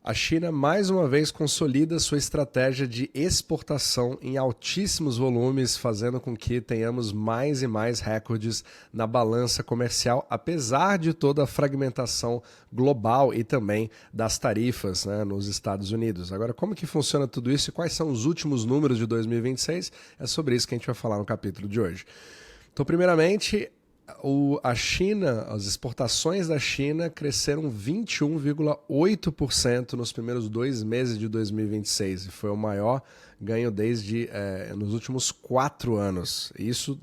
A China mais uma vez consolida sua estratégia de exportação em altíssimos volumes, fazendo com que tenhamos mais e mais recordes na balança comercial, apesar de toda a fragmentação global e também das tarifas, né, nos Estados Unidos. Agora, como que funciona tudo isso e quais são os últimos números de 2026? É sobre isso que a gente vai falar no capítulo de hoje. Então, primeiramente, a China, as exportações da China cresceram 21,8% nos primeiros 2 meses de 2026 e foi o maior ganho desde nos últimos 4 anos. Isso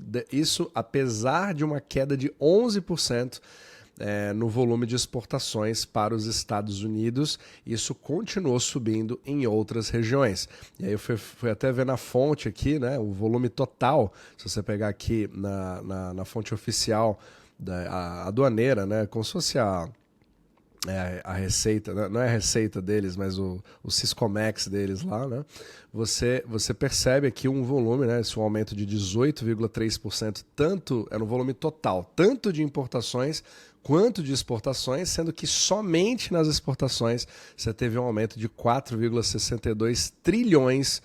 apesar de uma queda de 11% no volume de exportações para os Estados Unidos, isso continuou subindo em outras regiões. E aí eu fui até ver na fonte aqui, né, o volume total, se você pegar aqui na fonte oficial da aduaneira, né, como se fosse a receita, não é a receita deles, mas o Siscomex deles lá, né? Você percebe aqui um volume, né? Esse aumento de 18,3%, tanto no volume total, tanto de importações quanto de exportações, sendo que somente nas exportações você teve um aumento de 4,62 trilhões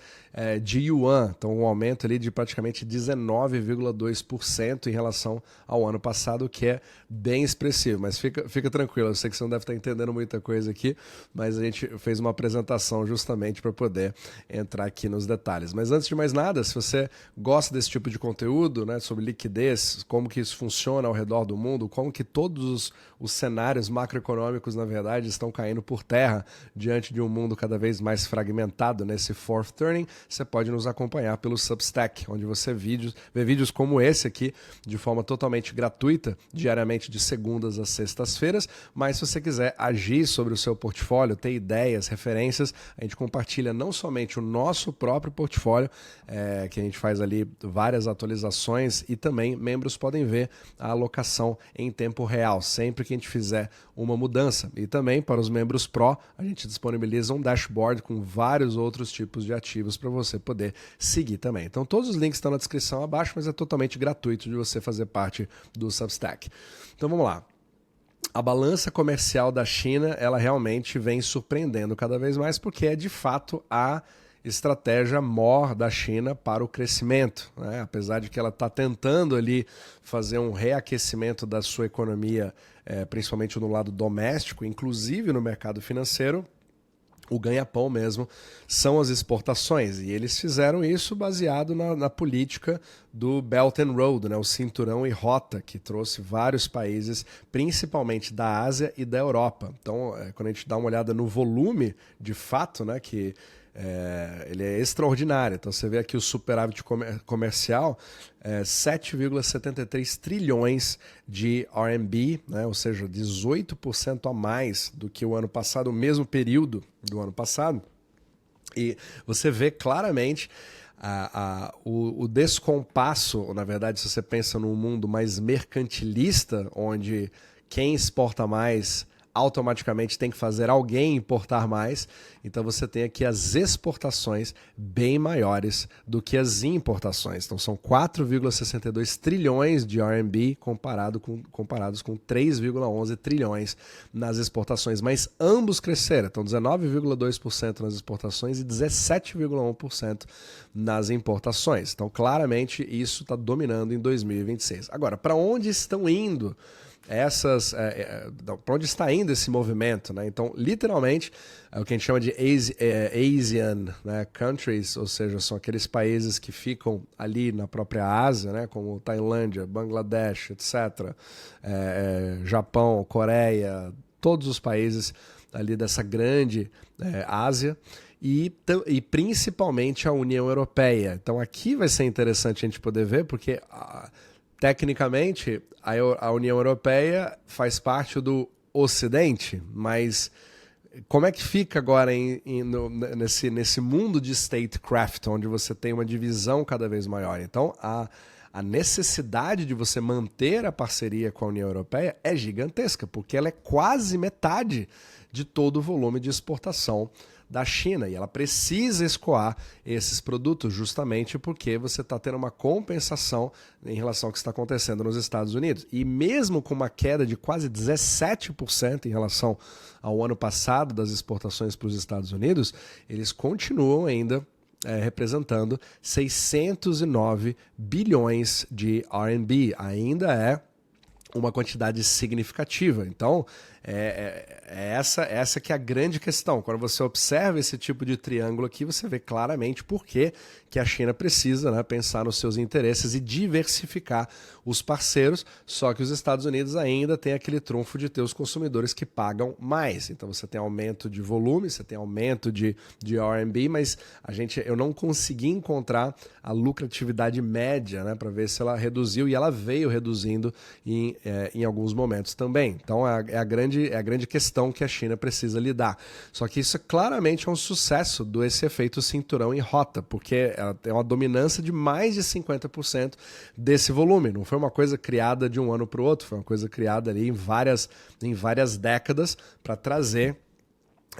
de yuan, então um aumento ali de praticamente 19,2% em relação ao ano passado, o que é bem expressivo, mas fica tranquilo, eu sei que você não deve estar entendendo muita coisa aqui, mas a gente fez uma apresentação justamente para poder entrar aqui nos detalhes. Mas antes de mais nada, se você gosta desse tipo de conteúdo, né, sobre liquidez, como que isso funciona ao redor do mundo, como que todos os cenários macroeconômicos, na verdade, estão caindo por terra diante de um mundo cada vez mais fragmentado nesse fourth turning, você pode nos acompanhar pelo Substack, onde você vê vídeos como esse aqui, de forma totalmente gratuita, diariamente de segundas a sextas-feiras, mas se você quiser agir sobre o seu portfólio, ter ideias, referências, a gente compartilha não somente o nosso próprio portfólio, que a gente faz ali várias atualizações, e também membros podem ver a alocação em tempo real, sempre que a gente fizer uma mudança. E também para os membros Pro, a gente disponibiliza um dashboard com vários outros tipos de ativos para você poder seguir também. Então todos os links estão na descrição abaixo, mas é totalmente gratuito de você fazer parte do Substack. Então vamos lá. A balança comercial da China, ela realmente vem surpreendendo cada vez mais, porque é de fato a estratégia maior da China para o crescimento, né? Apesar de que ela está tentando ali fazer um reaquecimento da sua economia, principalmente no lado doméstico, inclusive no mercado financeiro, o ganha-pão mesmo são as exportações, e eles fizeram isso baseado na política do Belt and Road, né, o cinturão e rota, que trouxe vários países, principalmente da Ásia e da Europa. Então, quando a gente dá uma olhada no volume, de fato, né, que ele é extraordinário. Então você vê aqui o superávit comercial, 7,73 trilhões de RMB, né? Ou seja, 18% a mais do que o ano passado, o mesmo período do ano passado. E você vê claramente o descompasso, na verdade, se você pensa num mundo mais mercantilista, onde quem exporta mais automaticamente tem que fazer alguém importar mais, então você tem aqui as exportações bem maiores do que as importações. Então são 4,62 trilhões de RMB comparados com 3,11 trilhões nas exportações, mas ambos cresceram, então 19,2% nas exportações e 17,1% nas importações. Então claramente isso está dominando em 2026. Agora, para onde estão indo para onde está indo esse movimento, né? Então, literalmente, é o que a gente chama de Asian, né, countries, ou seja, são aqueles países que ficam ali na própria Ásia, né, como Tailândia, Bangladesh, etc., Japão, Coreia, todos os países ali dessa grande Ásia, e principalmente a União Europeia. Então, aqui vai ser interessante a gente poder ver, porque tecnicamente, a União Europeia faz parte do Ocidente, mas como é que fica agora nesse mundo de statecraft, onde você tem uma divisão cada vez maior? Então, a a necessidade de você manter a parceria com a União Europeia é gigantesca, porque ela é quase metade de todo o volume de exportação da China, e ela precisa escoar esses produtos justamente porque você está tendo uma compensação em relação ao que está acontecendo nos Estados Unidos. E mesmo com uma queda de quase 17% em relação ao ano passado das exportações para os Estados Unidos, eles continuam ainda representando 609 bilhões de RMB. Ainda é uma quantidade significativa. Então, essa que é a grande questão. Quando você observa esse tipo de triângulo aqui, você vê claramente por que a China precisa, né, pensar nos seus interesses e diversificar os parceiros, só que os Estados Unidos ainda tem aquele trunfo de ter os consumidores que pagam mais. Então você tem aumento de volume, você tem aumento de RMB, mas eu não consegui encontrar a lucratividade média, né, para ver se ela reduziu, e ela veio reduzindo em alguns momentos também. Então é a grande questão que a China precisa lidar. Só que isso claramente é um sucesso desse efeito cinturão e rota, porque ela tem uma dominância de mais de 50% desse volume. Não foi uma coisa criada de um ano para o outro, foi uma coisa criada ali em várias décadas para trazer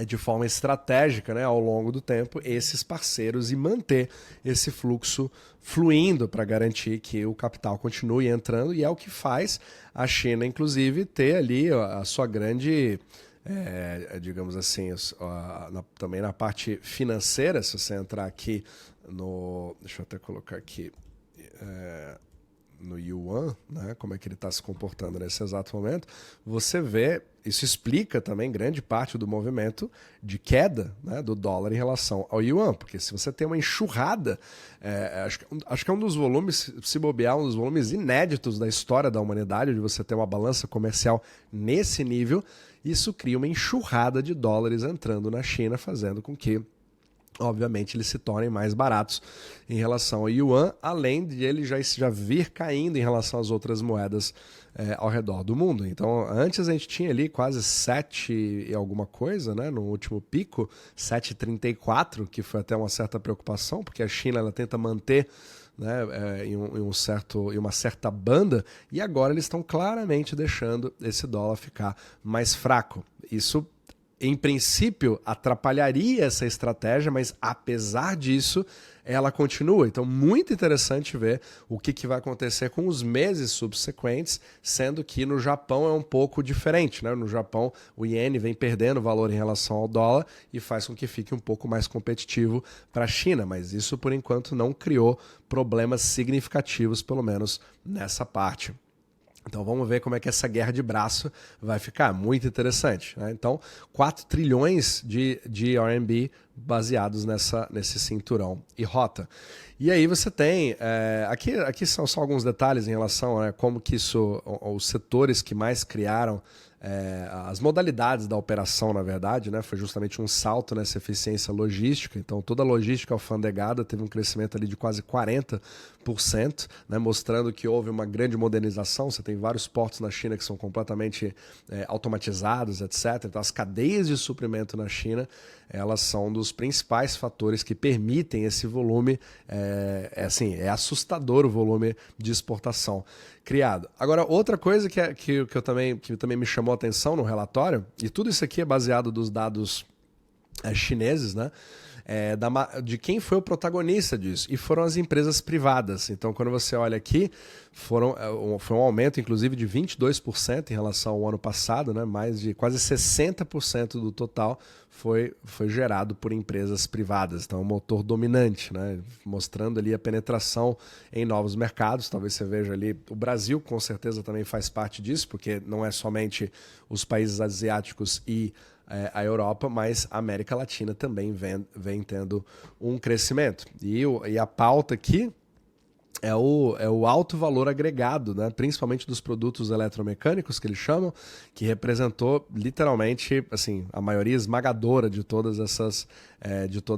de forma estratégica, né, ao longo do tempo, esses parceiros e manter esse fluxo fluindo para garantir que o capital continue entrando, e é o que faz a China, inclusive, ter ali a sua grande, digamos assim, também na parte financeira. Se você entrar aqui deixa eu até colocar aqui, no Yuan, né, como é que ele está se comportando nesse exato momento, você vê, isso explica também grande parte do movimento de queda, né, do dólar em relação ao Yuan, porque se você tem uma enxurrada, acho que é um dos volumes, se bobear, um dos volumes inéditos da história da humanidade, de você ter uma balança comercial nesse nível, isso cria uma enxurrada de dólares entrando na China, fazendo com que obviamente eles se tornem mais baratos em relação ao Yuan, além de ele já vir caindo em relação às outras moedas ao redor do mundo. Então, antes a gente tinha ali quase 7 e alguma coisa, né, no último pico, 7,34, que foi até uma certa preocupação, porque a China ela tenta manter, né, em uma certa banda, e agora eles estão claramente deixando esse dólar ficar mais fraco. Isso, em princípio, atrapalharia essa estratégia, mas apesar disso, ela continua. Então, muito interessante ver o que vai acontecer com os meses subsequentes, sendo que no Japão é um pouco diferente, né? No Japão, o iene vem perdendo valor em relação ao dólar e faz com que fique um pouco mais competitivo para a China, mas isso, por enquanto, não criou problemas significativos, pelo menos nessa parte. Então vamos ver como é que essa guerra de braço vai ficar. Muito interessante, né? Então, 4 trilhões de RMB baseados nesse cinturão e rota. E aí você tem... aqui são só alguns detalhes em relação a como que isso... Os setores que mais criaram as modalidades da operação, na verdade, né, foi justamente um salto nessa eficiência logística. Então, toda a logística alfandegada teve um crescimento ali de quase 40%, né, mostrando que houve uma grande modernização. Você tem vários portos na China que são completamente automatizados, etc. Então, as cadeias de suprimento na China, elas são um dos principais fatores que permitem esse volume. É assustador o volume de exportação criado. Agora, outra coisa que também me chamou a atenção no relatório, e tudo isso aqui é baseado dos dados chineses, né? De quem foi o protagonista disso, e foram as empresas privadas. Então, quando você olha aqui, foi um aumento, inclusive, de 22% em relação ao ano passado, né? Mais de quase 60% do total foi gerado por empresas privadas. Então, é um motor dominante, né? Mostrando ali a penetração em novos mercados. Talvez você veja ali, o Brasil com certeza também faz parte disso, porque não é somente os países asiáticos e a Europa, mas a América Latina também vem tendo um crescimento. E a pauta aqui é o alto valor agregado, né? Principalmente dos produtos eletromecânicos, que eles chamam, que representou literalmente assim, a maioria esmagadora de toda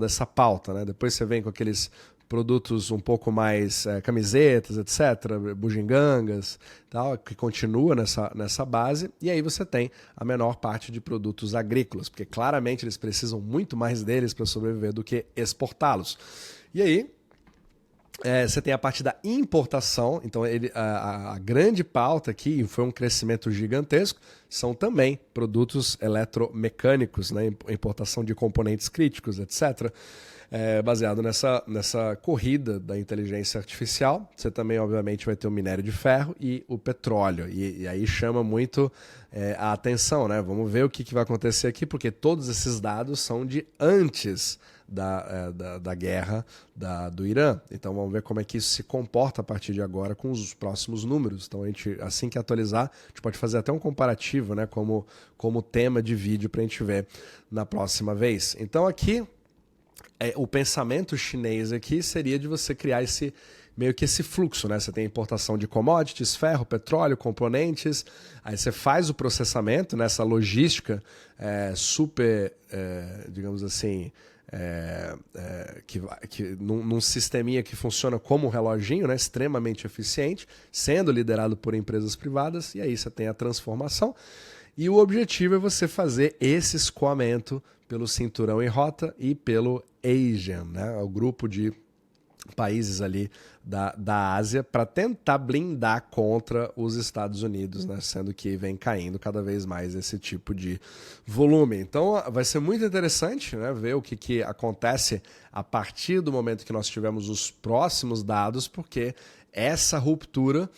essa pauta, né? Depois você vem com aqueles produtos um pouco mais camisetas, etc., bugigangas, tal, que continua nessa base, e aí você tem a menor parte de produtos agrícolas, porque claramente eles precisam muito mais deles para sobreviver do que exportá-los. E aí Você tem a parte da importação, então a grande pauta aqui, e foi um crescimento gigantesco, são também produtos eletromecânicos, né, importação de componentes críticos, etc. Baseado nessa corrida da inteligência artificial. Você também, obviamente, vai ter o minério de ferro e o petróleo. E aí chama muito a atenção, né? Vamos ver o que vai acontecer aqui, porque todos esses dados são de antes da guerra do Irã. Então vamos ver como é que isso se comporta a partir de agora com os próximos números. Então assim que atualizar, a gente pode fazer até um comparativo, né, como tema de vídeo para a gente ver na próxima vez. Então aqui, o pensamento chinês aqui seria de você criar meio que esse fluxo, né? Você tem importação de commodities, ferro, petróleo, componentes, aí você faz o processamento nessa logística super, digamos assim, num sisteminha que funciona como um reloginho, né? Extremamente eficiente, sendo liderado por empresas privadas, e aí você tem a transformação. E o objetivo é você fazer esse escoamento pelo Cinturão em Rota e pelo ASEAN, né? O grupo de países ali da Ásia, para tentar blindar contra os Estados Unidos, né? Sendo que vem caindo cada vez mais esse tipo de volume. Então vai ser muito interessante, né, ver o que acontece a partir do momento que nós tivermos os próximos dados, porque essa ruptura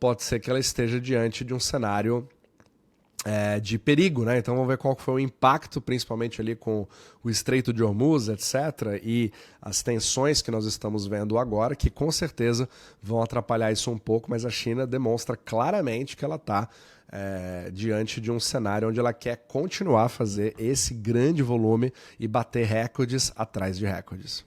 pode ser que ela esteja diante de um cenário de perigo, né? Então vamos ver qual foi o impacto, principalmente ali com o Estreito de Hormuz, etc. E as tensões que nós estamos vendo agora, que com certeza vão atrapalhar isso um pouco, mas a China demonstra claramente que ela está diante de um cenário onde ela quer continuar a fazer esse grande volume e bater recordes atrás de recordes.